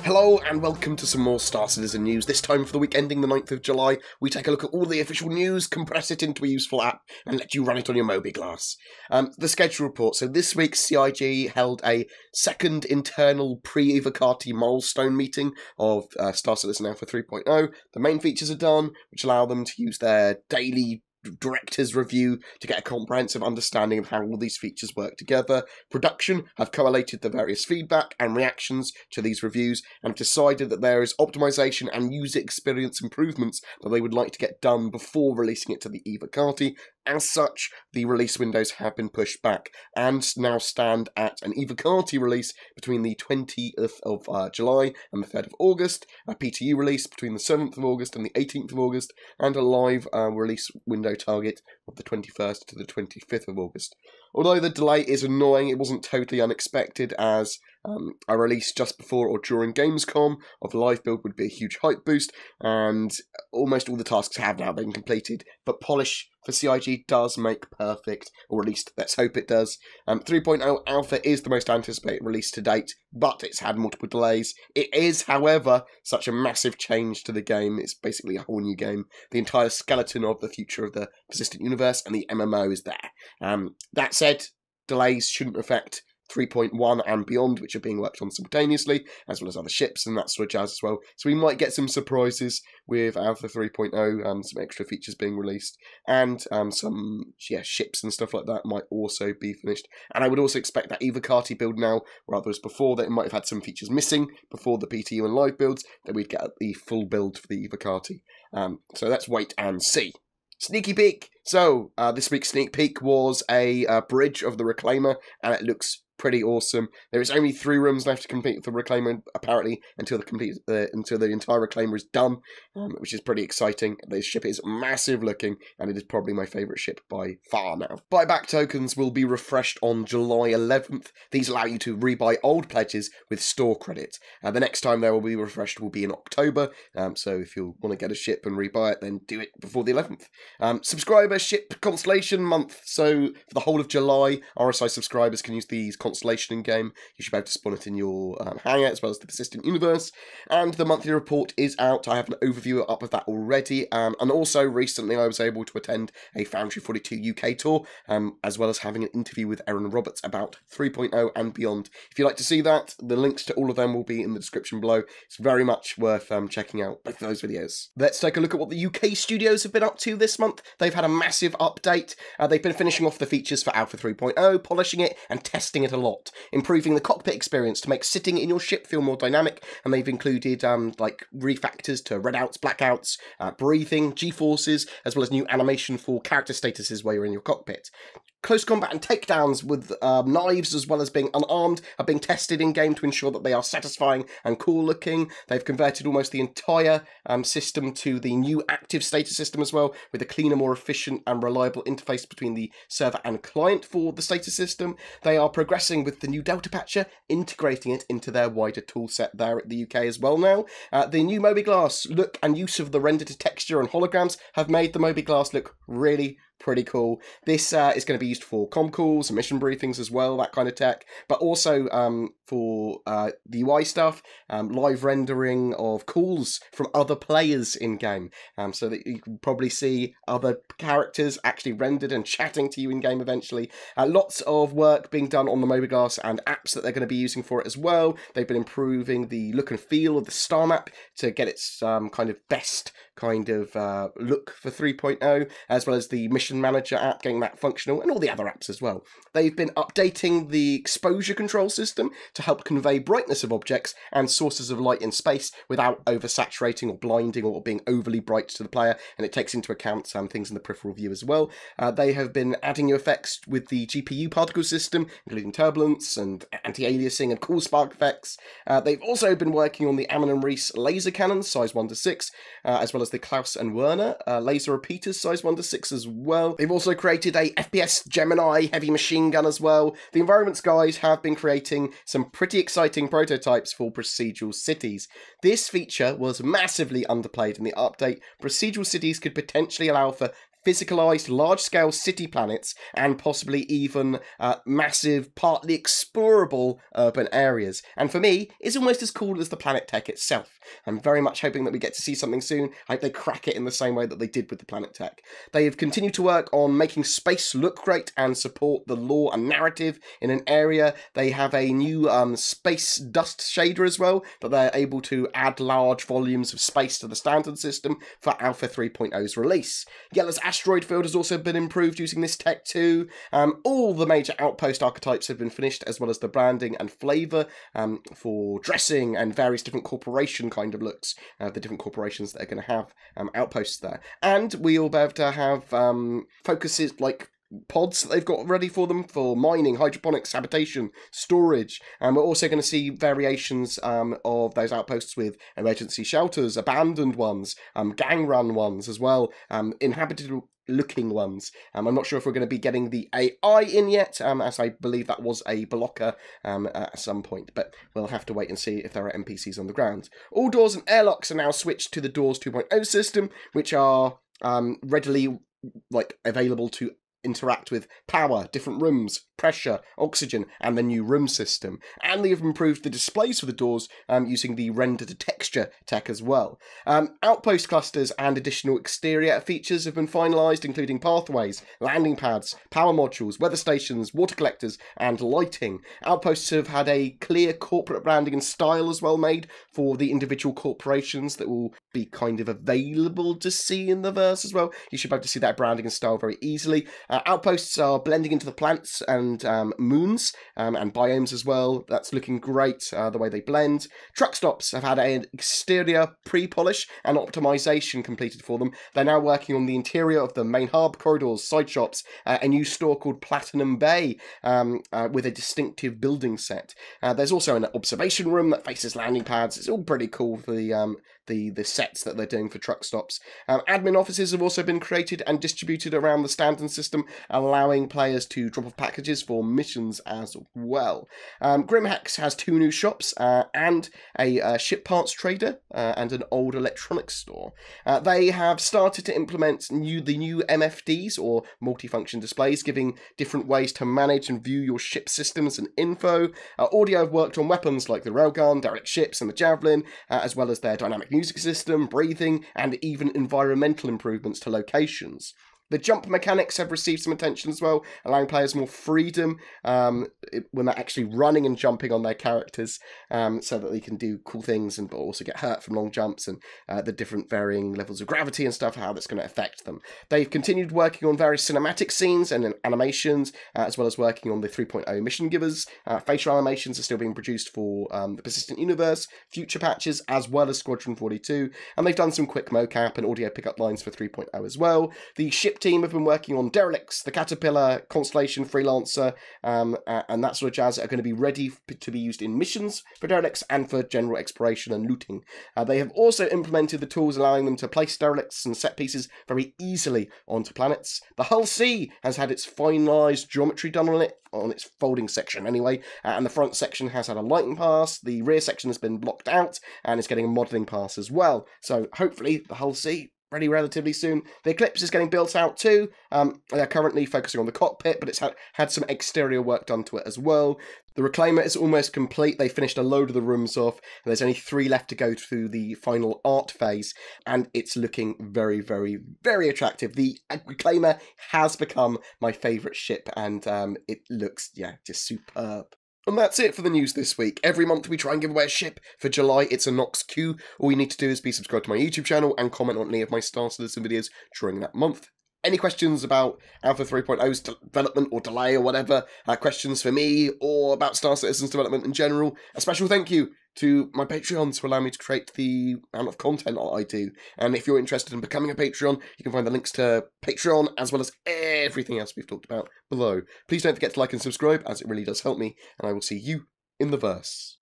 Hello and welcome to some more Star Citizen news. This time for the week ending the 9th of July, we take a look at all the official news, compress it into a useful app, and let you run it on your mobiGlas. The schedule report. So this week, CIG held a second internal pre-Evocati milestone meeting of Star Citizen Alpha 3.0. The main features are done, which allow them to use their daily director's review to get a comprehensive understanding of how all these features work together. Production have collated the various feedback and reactions to these reviews and have decided that there is optimization and user experience improvements that they would like to get done before releasing it to the Evocati. As such, the release windows have been pushed back and now stand at an Evocati release between the 20th of July and the 3rd of August, a PTU release between the 7th of August and the 18th of August, and a live release window target of the 21st to the 25th of August. Although the delay is annoying, it wasn't totally unexpected, as a release just before or during GamesCom of live build would be a huge hype boost, and almost all the tasks have now been completed, but polish for CIG does make perfect, or at least let's hope it does. 3.0 Alpha is the most anticipated release to date, but it's had multiple delays. It is, however, such a massive change to the game. It's basically a whole new game. The entire skeleton of the future of the persistent universe and the MMO is there. That said, delays shouldn't affect 3.1 and beyond, which are being worked on simultaneously, as well as other ships and that sort of jazz as well. So we might get some surprises with Alpha 3.0, some extra features being released, and some ships and stuff like that might also be finished. And I would also expect that Evocati build now, rather as before, that it might have had some features missing before the PTU and live builds, that we'd get the full build for the Evocati. So let's wait and see. Sneaky peek! So, this week's sneak peek was a bridge of the Reclaimer, and it looks pretty awesome. There is only 3 rooms left to complete with the Reclaimer, apparently, until the entire Reclaimer is done, which is pretty exciting. The ship is massive looking, and it is probably my favourite ship by far now. Buyback tokens will be refreshed on July 11th. These allow you to rebuy old pledges with store credit. The next time they will be refreshed will be in October, so if you want to get a ship and rebuy it, then do it before the 11th. Subscriber ship constellation month. So for the whole of July, RSI subscribers can use these constellation in game. You should be able to spawn it in your hangar as well as the persistent universe. And the monthly report is out. I have an overview up of that already. And also recently I was able to attend a Foundry 42 UK tour, as well as having an interview with Erin Roberts about 3.0 and beyond. If you'd like to see that, the links to all of them will be in the description below. It's very much worth checking out both of those videos. Let's take a look at what the UK studios have been up to this month. They've had a massive update. They've been finishing off the features for Alpha 3.0, polishing it and testing it a lot, improving the cockpit experience to make sitting in your ship feel more dynamic, and they've included like refactors to redouts, blackouts, breathing, G-forces, as well as new animation for character statuses while you're in your cockpit. Close combat and takedowns with knives, as well as being unarmed, are being tested in-game to ensure that they are satisfying and cool-looking. They've converted almost the entire system to the new active status system as well, with a cleaner, more efficient and reliable interface between the server and client for the status system. They are progressing with the new Delta Patcher, integrating it into their wider toolset there at the UK as well now. The new mobiGlas look and use of the rendered texture and holograms have made the mobiGlas look really pretty cool. This is going to be used for comm calls and mission briefings as well, that kind of tech, but also for the UI stuff, live rendering of calls from other players in-game, so that you can probably see other characters actually rendered and chatting to you in-game eventually. Lots of work being done on the mobiGlas and apps that they're going to be using for it as well. They've been improving the look and feel of the star map to get its kind of best kind of look for 3.0, as well as the mission manager app, getting that functional, and all the other apps as well. They've been updating the exposure control system to help convey brightness of objects and sources of light in space without oversaturating or blinding or being overly bright to the player, and it takes into account some things in the peripheral view as well. They have been adding new effects with the GPU particle system, including turbulence and anti-aliasing and cool spark effects. They've also been working on the Ammon and Reese laser cannons, size 1 to 6, as well as the Klaus and Werner laser repeaters, size 1 to 6 as well. They've also created a FPS Gemini heavy machine gun as well. The environments guys have been creating some pretty exciting prototypes for procedural cities. This feature was massively underplayed in the update. Procedural cities could potentially allow for physicalized large-scale city planets and possibly even massive, partly explorable urban areas. And for me, it's almost as cool as the planet tech itself. I'm very much hoping that we get to see something soon. I hope they crack it in the same way that they did with the planet tech. They have continued to work on making space look great and support the lore and narrative in an area. They have a new space dust shader as well, but they're able to add large volumes of space to the standard system for Alpha 3.0's release. Yellow's asteroid field has also been improved using this tech too. All the major outpost archetypes have been finished, as well as the branding and flavour for dressing and various different corporation kind of looks, the different corporations that are going to have outposts there. And we'll be able to have focuses like pods that they've got ready for them for mining, hydroponics, habitation, storage. And we're also going to see variations of those outposts with emergency shelters, abandoned ones, gang run ones as well, inhabited looking ones. I'm not sure if we're going to be getting the AI in yet, as I believe that was a blocker at some point, but we'll have to wait and see if there are NPCs on the ground. All doors and airlocks are now switched to the Doors 2.0 system, which are readily available to interact with power, different rooms, pressure, oxygen, and the new room system. And they have improved the displays for the doors using the render-to-texture tech as well. Outpost clusters and additional exterior features have been finalised, including pathways, landing pads, power modules, weather stations, water collectors, and lighting. Outposts have had a clear corporate branding and style as well made for the individual corporations that will be kind of available to see in the verse as well. You should be able to see that branding and style very easily. Outposts are blending into the planets and moons and biomes as well. That's looking great, the way they blend. Truck stops have had an exterior pre-polish and optimization completed for them. They're now working on the interior of the main hub, corridors, side shops, a new store called Platinum Bay with a distinctive building set. There's also an observation room that faces landing pads. It's all pretty cool for the sets that they're doing for truck stops. Admin offices have also been created and distributed around the stand-in system, allowing players to drop off packages for missions as well. Grimhex has 2 new shops and a ship parts trader and an old electronics store. They have started to implement the new MFDs, or multifunction displays, giving different ways to manage and view your ship systems and info. Audio have worked on weapons like the railgun, derelict ships, and the javelin, as well as their dynamic music system, breathing, and even environmental improvements to locations. The jump mechanics have received some attention as well, allowing players more freedom when they're actually running and jumping on their characters, so that they can do cool things but also get hurt from long jumps, and the different varying levels of gravity and stuff, how that's going to affect them. They've continued working on various cinematic scenes and animations, as well as working on the 3.0 mission givers. Facial animations are still being produced for the Persistent Universe, future patches, as well as Squadron 42, and they've done some quick mocap and audio pickup lines for 3.0 as well. The ship team have been working on Derelicts, the Caterpillar, Constellation, Freelancer, and that sort of jazz are going to be ready to be used in missions for Derelicts and for general exploration and looting. They have also implemented the tools allowing them to place Derelicts and set pieces very easily onto planets. The Hull C has had its finalised geometry done on its folding section anyway, and the front section has had a lighting pass, the rear section has been blocked out, and is getting a modelling pass as well. So hopefully the Hull C ready relatively soon. The Eclipse is getting built out too. They're currently focusing on the cockpit, but it's had some exterior work done to it as well. The Reclaimer is almost complete. They finished a load of the rooms off, and there's only 3 left to go through the final art phase, and it's looking very, very, very attractive. The Reclaimer has become my favourite ship, and it looks, just superb. And that's it for the news this week. Every month we try and give away a ship. For July, it's a Nox Q. All you need to do is be subscribed to my YouTube channel and comment on any of my Star Citizen videos during that month. Any questions about Alpha 3.0's development or delay or whatever, questions for me or about Star Citizen's development in general, a special thank you to my Patreons who allow me to create the amount of content that I do. And if you're interested in becoming a Patreon, you can find the links to Patreon as well as everything else we've talked about below. Please don't forget to like and subscribe, as it really does help me, and I will see you in the verse.